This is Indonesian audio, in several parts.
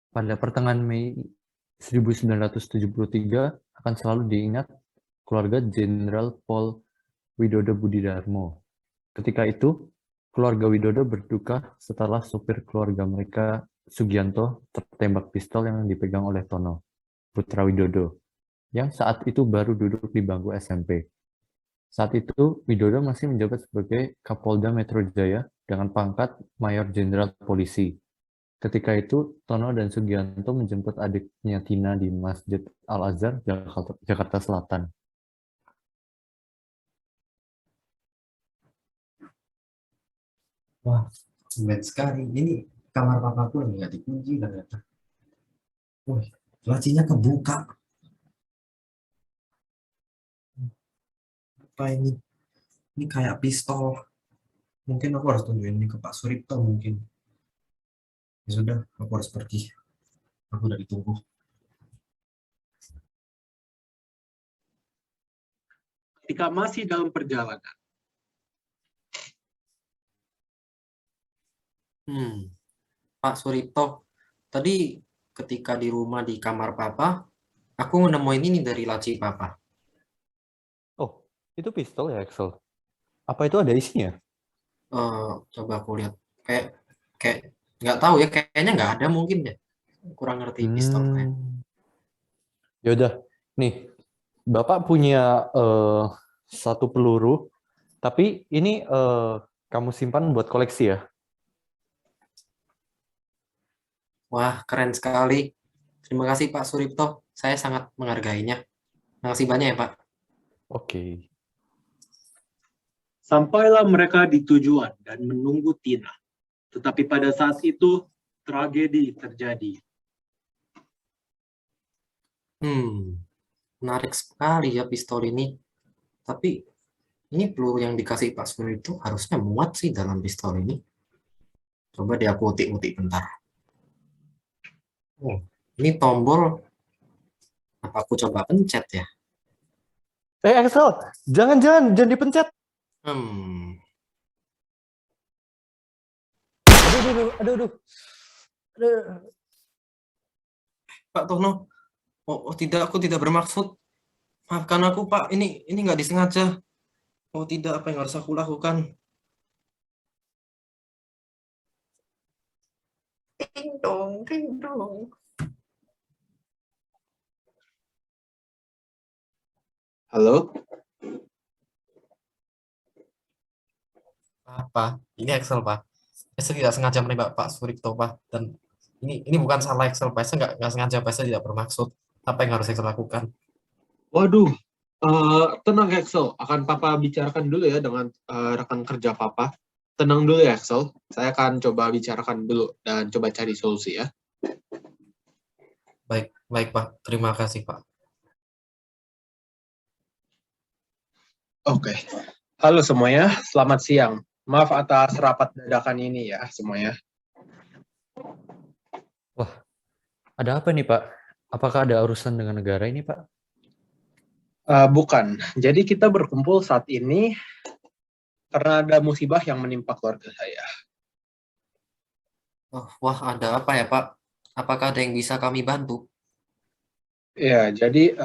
Pada pertengahan Mei 1973 akan selalu diingat keluarga Jenderal Paul Widodo Budidarmo. Ketika itu, keluarga Widodo berduka setelah sopir keluarga mereka, Sugianto, tertembak pistol yang dipegang oleh Tono, putra Widodo, yang saat itu baru duduk di bangku SMP. Saat itu, Widodo masih menjabat sebagai Kapolda Metro Jaya dengan pangkat Mayor Jenderal Polisi. Ketika itu, Tono dan Sugianto menjemput adiknya Tina di Masjid Al-Azhar, Jakarta Selatan. Wah, tumben sekali. Ini kamar papaku yang nggak dikunci ternyata. Wih, lacinya kebuka. Apa ini? Ini kayak pistol. Mungkin aku harus tunjukin ini ke Pak Suripto mungkin. Ya sudah, aku harus pergi. Aku udah ditunggu. Ketika masih dalam perjalanan, Pak Suripto, tadi ketika di rumah di kamar papa, aku nemuin ini dari laci papa. Oh, itu pistol ya, Axel? Apa itu ada isinya? Coba aku lihat. Kayak kayak nggak tahu ya, kayaknya nggak ada mungkin ya. Kurang ngerti pistol kayak. Ya udah, nih, Bapak punya satu peluru, tapi ini kamu simpan buat koleksi ya? Wah, keren sekali. Terima kasih Pak Suripto. Saya sangat menghargainya. Terima kasih banyak ya Pak. Oke. sampailah mereka di tujuan dan menunggu Tina. Tetapi pada saat itu, tragedi terjadi. Menarik sekali ya pistol ini. Tapi ini peluru yang dikasih Pak Suripto harusnya muat sih dalam pistol ini. Coba deh aku utik-utik bentar. Oh, ini tombol. Apa aku coba pencet ya? Axel, jangan dipencet. Hmm, Aduh. Pak Tono. Oh, tidak, aku tidak bermaksud. Maafkan aku Pak. Ini nggak disengaja. Oh tidak, apa yang harus aku lakukan? Ding dong, ding dong. Halo? Apa? Ini Excel, Pak. Saya tidak sengaja menembak Pak Suripto, Pak. Dan ini bukan salah Excel, Pak. Saya nggak sengaja, Pak. Saya tidak bermaksud. Apa yang harus Excel lakukan? Waduh, tenang Axel. Akan Papa bicarakan dulu ya dengan rekan kerja Papa. Tenang dulu ya Axel. Saya akan coba bicarakan dulu dan coba cari solusi ya. Baik, baik, Pak. Terima kasih, Pak. Oke. Halo semuanya, selamat siang. Maaf atas rapat dadakan ini ya semuanya. Wah, ada apa nih Pak? Apakah ada urusan dengan negara ini Pak? Bukan. Jadi kita berkumpul saat ini karena ada musibah yang menimpa keluarga saya. Oh, wah, ada apa ya, Pak? Apakah ada yang bisa kami bantu? Ya, jadi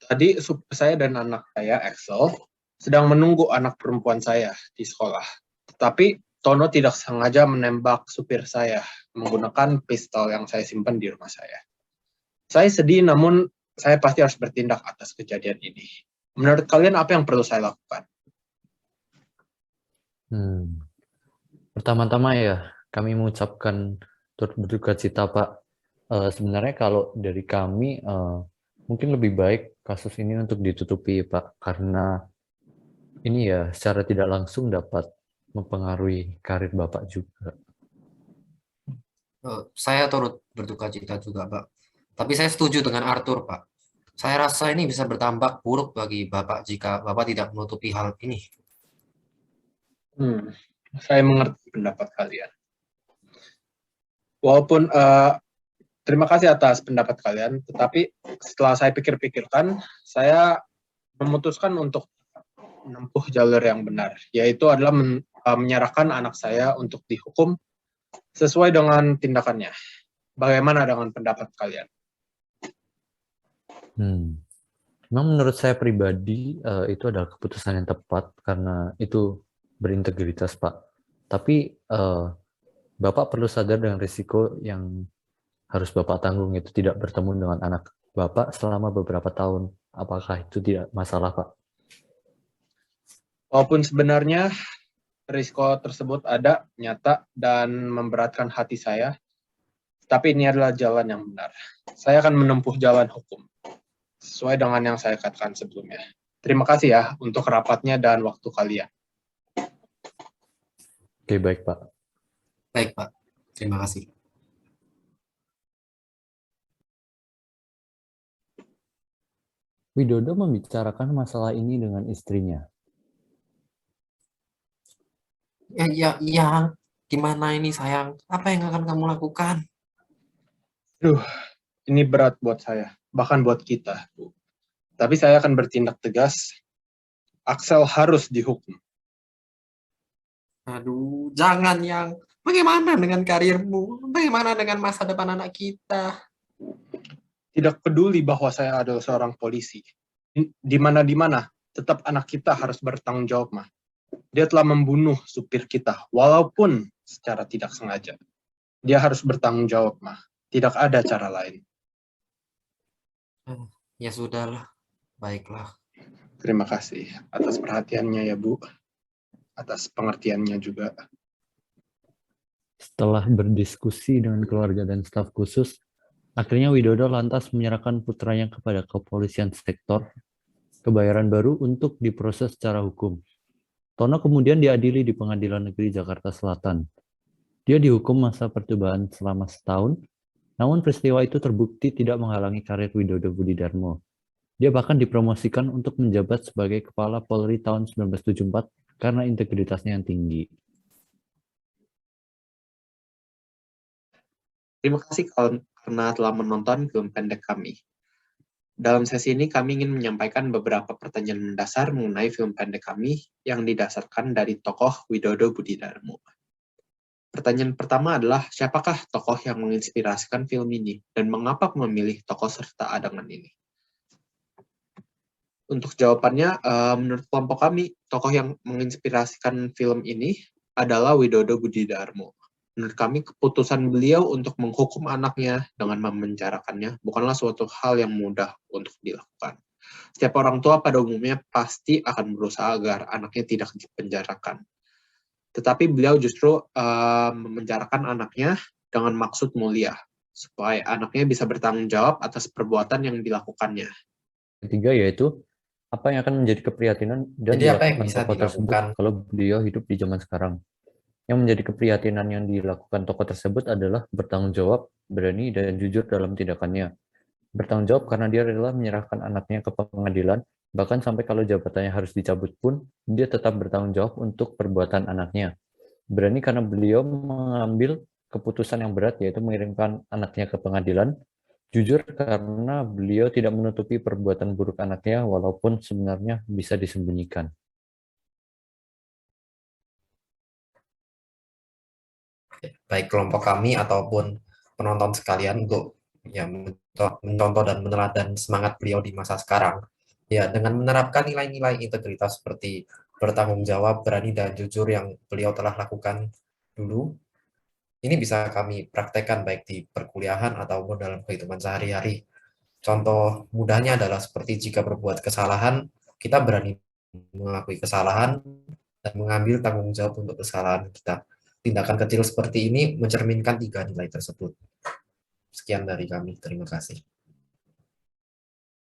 tadi supir saya dan anak saya, Axel, sedang menunggu anak perempuan saya di sekolah. Tetapi Tono tidak sengaja menembak supir saya menggunakan pistol yang saya simpan di rumah saya. Saya sedih, namun saya pasti harus bertindak atas kejadian ini. Menurut kalian apa yang perlu saya lakukan? Pertama-tama ya, kami mengucapkan turut berduka cita Pak. Sebenarnya kalau dari kami, mungkin lebih baik kasus ini untuk ditutupi Pak, karena ini ya secara tidak langsung dapat mempengaruhi karir Bapak juga. Saya turut berduka cita juga, Pak. Tapi saya setuju dengan Arthur, Pak. Saya rasa ini bisa bertambah buruk bagi Bapak jika Bapak tidak menutupi hal ini. Saya mengerti pendapat kalian. Walaupun terima kasih atas pendapat kalian, tetapi setelah saya pikir-pikirkan, saya memutuskan untuk menempuh jalur yang benar, yaitu adalah menyerahkan anak saya untuk dihukum sesuai dengan tindakannya. Bagaimana dengan pendapat kalian? Memang menurut saya pribadi itu adalah keputusan yang tepat karena itu berintegritas, Pak. Tapi Bapak perlu sadar dengan risiko yang harus Bapak tanggung, itu tidak bertemu dengan anak Bapak selama beberapa tahun. Apakah itu tidak masalah, Pak? Walaupun sebenarnya risiko tersebut ada, nyata, dan memberatkan hati saya, tapi ini adalah jalan yang benar. Saya akan menempuh jalan hukum, sesuai dengan yang saya katakan sebelumnya. Terima kasih ya untuk rapatnya dan waktu kalian. Oke, baik, Pak. Baik, Pak. Terima kasih. Widodo membicarakan masalah ini dengan istrinya. Ya, gimana ini sayang? Apa yang akan kamu lakukan? Ini berat buat saya, bahkan buat kita, Bu. Tapi saya akan bertindak tegas. Axel harus dihukum. Aduh, jangan yang. Bagaimana dengan karirmu? Bagaimana dengan masa depan anak kita? Tidak peduli bahwa saya adalah seorang polisi. Di mana, tetap anak kita harus bertanggung jawab, Ma. Dia telah membunuh supir kita, walaupun secara tidak sengaja. Dia harus bertanggung jawab, Ma. Tidak ada cara lain. Ya sudahlah, baiklah. Terima kasih atas perhatiannya ya, Bu. Atas pengertiannya juga. Setelah berdiskusi dengan keluarga dan staf khusus, akhirnya Widodo lantas menyerahkan putranya kepada kepolisian sektor Kebayoran Baru untuk diproses secara hukum. Tono kemudian diadili di Pengadilan Negeri Jakarta Selatan. Dia dihukum masa percobaan selama setahun, namun peristiwa itu terbukti tidak menghalangi karir Widodo Budidarmo. Dia bahkan dipromosikan untuk menjabat sebagai Kepala Polri tahun 1974 karena integritasnya yang tinggi. Terima kasih karena telah menonton film pendek kami. Dalam sesi ini kami ingin menyampaikan beberapa pertanyaan mendasar mengenai film pendek kami yang didasarkan dari tokoh Widodo Budidarmo. Pertanyaan pertama adalah, siapakah tokoh yang menginspirasikan film ini dan mengapa memilih tokoh serta adegan ini? Untuk jawabannya, menurut kelompok kami, tokoh yang menginspirasikan film ini adalah Widodo Budidarmo. Menurut kami, keputusan beliau untuk menghukum anaknya dengan memenjarakannya bukanlah suatu hal yang mudah untuk dilakukan. Setiap orang tua pada umumnya pasti akan berusaha agar anaknya tidak dipenjarakan. Tetapi beliau justru memenjarakan anaknya dengan maksud mulia, supaya anaknya bisa bertanggung jawab atas perbuatan yang dilakukannya. Ketiga yaitu, apa yang akan menjadi keprihatinan dan Jadi apa yang dilakukan bisa tokoh tersebut dilakukan? kalau beliau hidup di zaman sekarang? Yang menjadi keprihatinan yang dilakukan tokoh tersebut adalah bertanggung jawab, berani, dan jujur dalam tindakannya. Bertanggung jawab karena dia rela menyerahkan anaknya ke pengadilan, bahkan sampai kalau jabatannya harus dicabut pun, dia tetap bertanggung jawab untuk perbuatan anaknya. Berani karena beliau mengambil keputusan yang berat, yaitu mengirimkan anaknya ke pengadilan. Jujur karena beliau tidak menutupi perbuatan buruk anaknya, walaupun sebenarnya bisa disembunyikan. Baik kelompok kami ataupun penonton sekalian untuk ya mencontoh dan meneladani semangat beliau di masa sekarang. Ya, dengan menerapkan nilai-nilai integritas seperti bertanggung jawab, berani, dan jujur yang beliau telah lakukan dulu, ini bisa kami praktekkan baik di perkuliahan ataupun dalam kehidupan sehari-hari. Contoh mudahnya adalah seperti jika berbuat kesalahan, kita berani mengakui kesalahan dan mengambil tanggung jawab untuk kesalahan kita. Tindakan kecil seperti ini mencerminkan 3 nilai tersebut. Sekian dari kami, terima kasih.